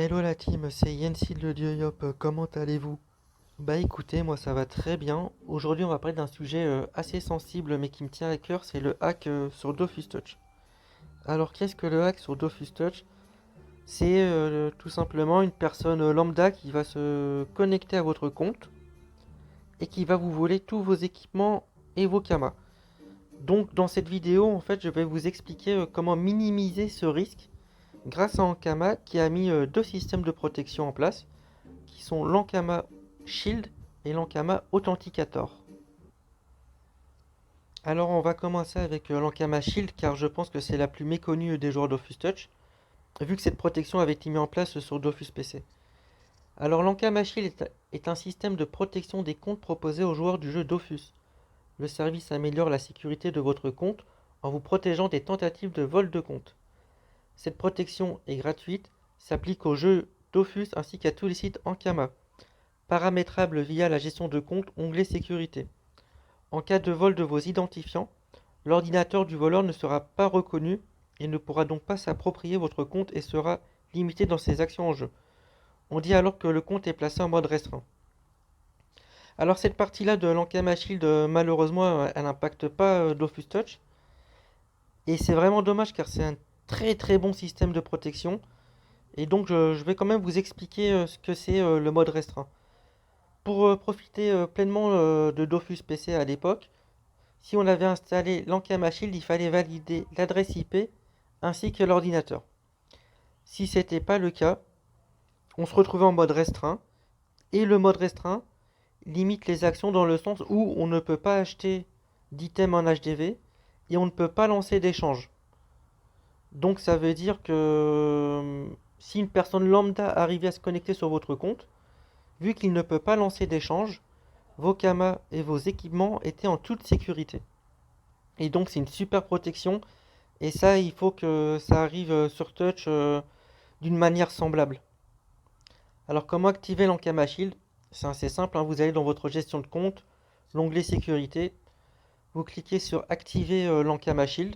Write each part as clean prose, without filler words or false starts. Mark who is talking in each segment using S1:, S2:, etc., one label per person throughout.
S1: Hello la team, c'est Yensid le dieu Yop, comment allez-vous? Bah écoutez, moi ça va très bien. Aujourd'hui on va parler d'un sujet assez sensible mais qui me tient à cœur, c'est le hack sur Dofus Touch. Alors qu'est-ce que le hack sur Dofus Touch? C'est tout simplement une personne lambda qui va se connecter à votre compte et qui va vous voler tous vos équipements et vos kamas. Donc dans cette vidéo en fait je vais vous expliquer comment minimiser ce risque grâce à Ankama qui a mis deux systèmes de protection en place qui sont l'Ankama Shield et l'Ankama Authenticator. Alors on va commencer avec l'Ankama Shield car je pense que c'est la plus méconnue des joueurs Dofus Touch, vu que cette protection avait été mise en place sur Dofus PC. Alors l'Ankama Shield est un système de protection des comptes proposé aux joueurs du jeu Dofus. Le service améliore la sécurité de votre compte en vous protégeant des tentatives de vol de compte. Cette protection est gratuite, s'applique aux jeux Dofus ainsi qu'à tous les sites Ankama. Paramétrable via la gestion de compte onglet sécurité. En cas de vol de vos identifiants, l'ordinateur du voleur ne sera pas reconnu et ne pourra donc pas s'approprier votre compte et sera limité dans ses actions en jeu. On dit alors que le compte est placé en mode restreint. Alors cette partie-là de l'Ankama Shield, malheureusement, elle n'impacte pas Dofus Touch. Et c'est vraiment dommage car c'est un très très bon système de protection. Et donc je vais quand même vous expliquer ce que c'est le mode restreint. Pour profiter pleinement de Dofus PC à l'époque, si on avait installé l'Ankama Shield, il fallait valider l'adresse IP ainsi que l'ordinateur. Si ce n'était pas le cas, on se retrouvait en mode restreint, et le mode restreint limite les actions dans le sens où on ne peut pas acheter d'items en HDV et on ne peut pas lancer d'échange. Donc ça veut dire que si une personne lambda arrivait à se connecter sur votre compte, vu qu'il ne peut pas lancer d'échange, vos kamas et vos équipements étaient en toute sécurité. Et donc c'est une super protection. Et ça, il faut que ça arrive sur Touch d'une manière semblable. Alors comment activer l'Ankama Shield? C'est assez simple, hein. Vous allez dans votre gestion de compte, l'onglet sécurité, vous cliquez sur activer l'Ankama Shield.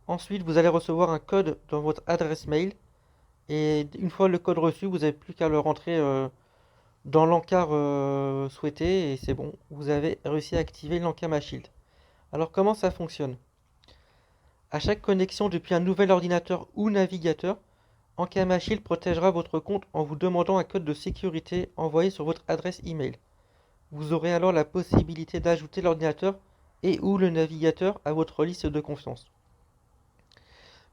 S1: Ensuite, vous allez recevoir un code dans votre adresse mail. Et une fois le code reçu, vous n'avez plus qu'à le rentrer dans l'encart souhaité. Et c'est bon, vous avez réussi à activer l'Ankama Shield. Alors comment ça fonctionne? À chaque connexion depuis un nouvel ordinateur ou navigateur, Ankama Shield protégera votre compte en vous demandant un code de sécurité envoyé sur votre adresse email. Vous aurez alors la possibilité d'ajouter l'ordinateur et ou le navigateur à votre liste de confiance.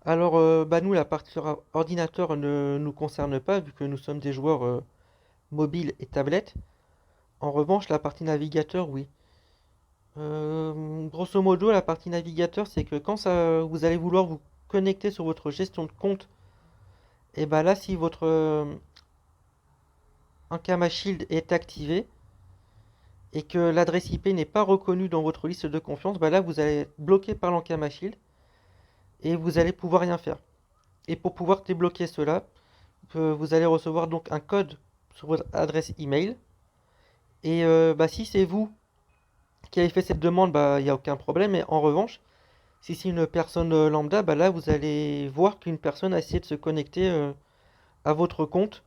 S1: Alors, nous, la partie ordinateur ne nous concerne pas vu que nous sommes des joueurs mobiles et tablettes. En revanche, la partie navigateur, oui. Grosso modo, la partie navigateur, c'est que quand vous allez vouloir vous connecter sur votre gestion de compte, et ben là, si votre Ankama Shield est activé et que l'adresse IP n'est pas reconnue dans votre liste de confiance, bah là, vous allez être bloqué par l'Ankama Shield et vous allez pouvoir rien faire. Et pour pouvoir débloquer cela, vous allez recevoir donc un code sur votre adresse email. Et si c'est vous qui avez fait cette demande, il n'y a aucun problème. Mais en revanche, si c'est une personne lambda, là vous allez voir qu'une personne a essayé de se connecter à votre compte.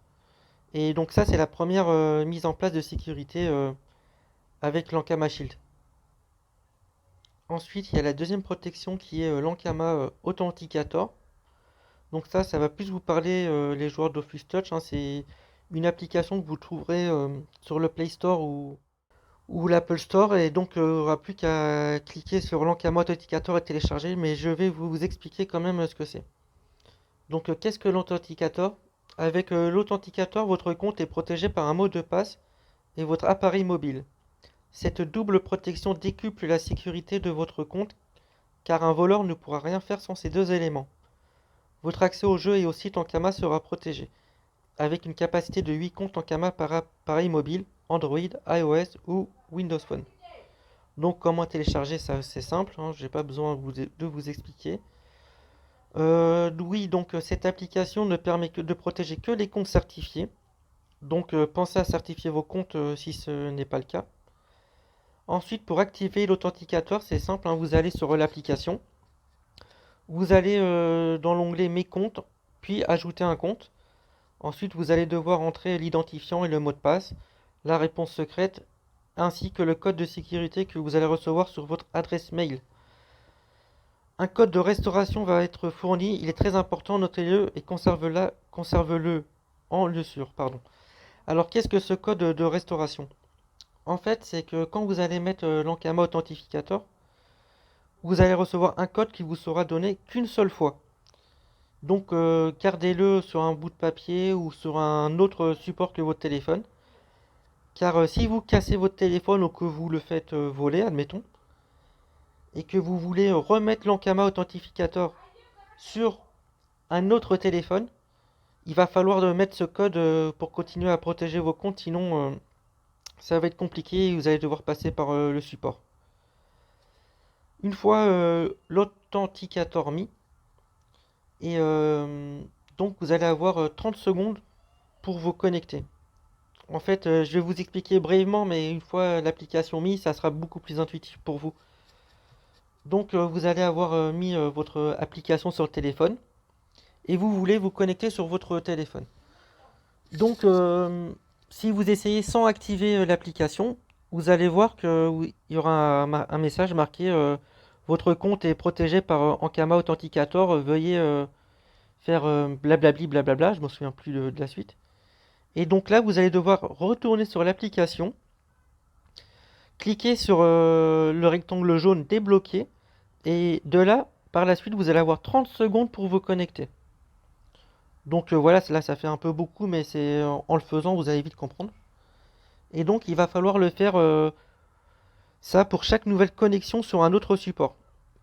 S1: Et donc ça c'est la première mise en place de sécurité avec l'Ankama Shield. Ensuite il y a la deuxième protection qui est l'Ankama Authenticator. Donc ça va plus vous parler les joueurs Dofus Touch, hein. C'est une application que vous trouverez sur le Play Store ou l'Apple Store. Et donc il n'y aura plus qu'à cliquer sur l'Ankama Authenticator et télécharger. Mais je vais vous expliquer quand même ce que c'est. Donc qu'est-ce que l'Authenticator? Avec l'Authenticator, votre compte est protégé par un mot de passe et votre appareil mobile. Cette double protection décuple la sécurité de votre compte car un voleur ne pourra rien faire sans ces deux éléments. Votre accès au jeu et au site Ankama sera protégé, avec une capacité de 8 comptes Ankama par appareil mobile, Android, iOS ou Windows Phone. Donc comment télécharger ça? C'est simple, hein, je n'ai pas besoin de vous expliquer. Oui, donc cette application ne permet que de protéger que les comptes certifiés. Donc pensez à certifier vos comptes si ce n'est pas le cas. Ensuite, pour activer l'authenticateur, c'est simple, hein, vous allez sur l'application. Vous allez dans l'onglet Mes comptes, puis ajouter un compte. Ensuite, vous allez devoir entrer l'identifiant et le mot de passe, la réponse secrète, ainsi que le code de sécurité que vous allez recevoir sur votre adresse mail. Un code de restauration va être fourni, il est très important, notez-le et conserve-le en lieu sûr. Pardon. Alors qu'est-ce que ce code de restauration? En fait, c'est que quand vous allez mettre l'Ankama Authentificator, vous allez recevoir un code qui vous sera donné qu'une seule fois. Donc gardez-le sur un bout de papier ou sur un autre support que votre téléphone. Car si vous cassez votre téléphone ou que vous le faites voler, admettons, et que vous voulez remettre l'Ankama Authentificator sur un autre téléphone, il va falloir mettre ce code pour continuer à protéger vos comptes, sinon ça va être compliqué et vous allez devoir passer par le support. Une fois l'authenticator mis, et donc vous allez avoir 30 secondes pour vous connecter. En fait, je vais vous expliquer brièvement, mais une fois l'application mise, ça sera beaucoup plus intuitif pour vous. Donc vous allez avoir mis votre application sur le téléphone et vous voulez vous connecter sur votre téléphone. Donc si vous essayez sans activer l'application, vous allez voir qu'il y aura un message marqué votre compte est protégé par Ankama Authenticator, veuillez faire blablabli blablabla, je ne me souviens plus de la suite. Et donc là, vous allez devoir retourner sur l'application, cliquer sur le rectangle jaune débloqué, et de là, par la suite, vous allez avoir 30 secondes pour vous connecter. Donc voilà, là ça fait un peu beaucoup, mais c'est en le faisant, vous allez vite comprendre. Et donc il va falloir le faire ça pour chaque nouvelle connexion sur un autre support.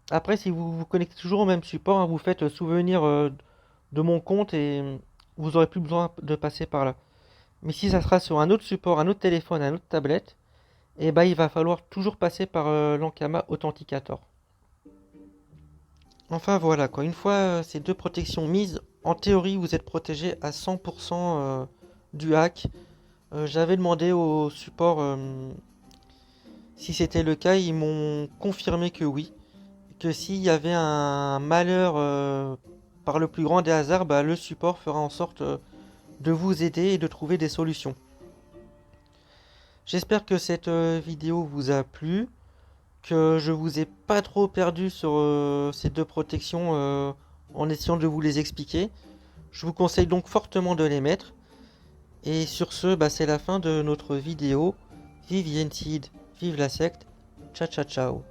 S1: Après, si vous vous connectez toujours au même support, hein, vous faites souvenir de mon compte et vous n'aurez plus besoin de passer par là. Mais si ça sera sur un autre support, un autre téléphone, un autre tablette, et bah il va falloir toujours passer par l'Ankama Authenticator. Enfin voilà quoi, une fois ces deux protections mises, en théorie vous êtes protégé à 100% du hack. J'avais demandé au support si c'était le cas, ils m'ont confirmé que oui. Que s'il y avait un malheur par le plus grand des hasards, bah, le support fera en sorte de vous aider et de trouver des solutions. J'espère que cette vidéo vous a plu, que je vous ai pas trop perdu sur ces deux protections en essayant de vous les expliquer. Je vous conseille donc fortement de les mettre. Et sur ce, bah, c'est la fin de notre vidéo. Vive Yensid, vive la secte, ciao ciao ciao.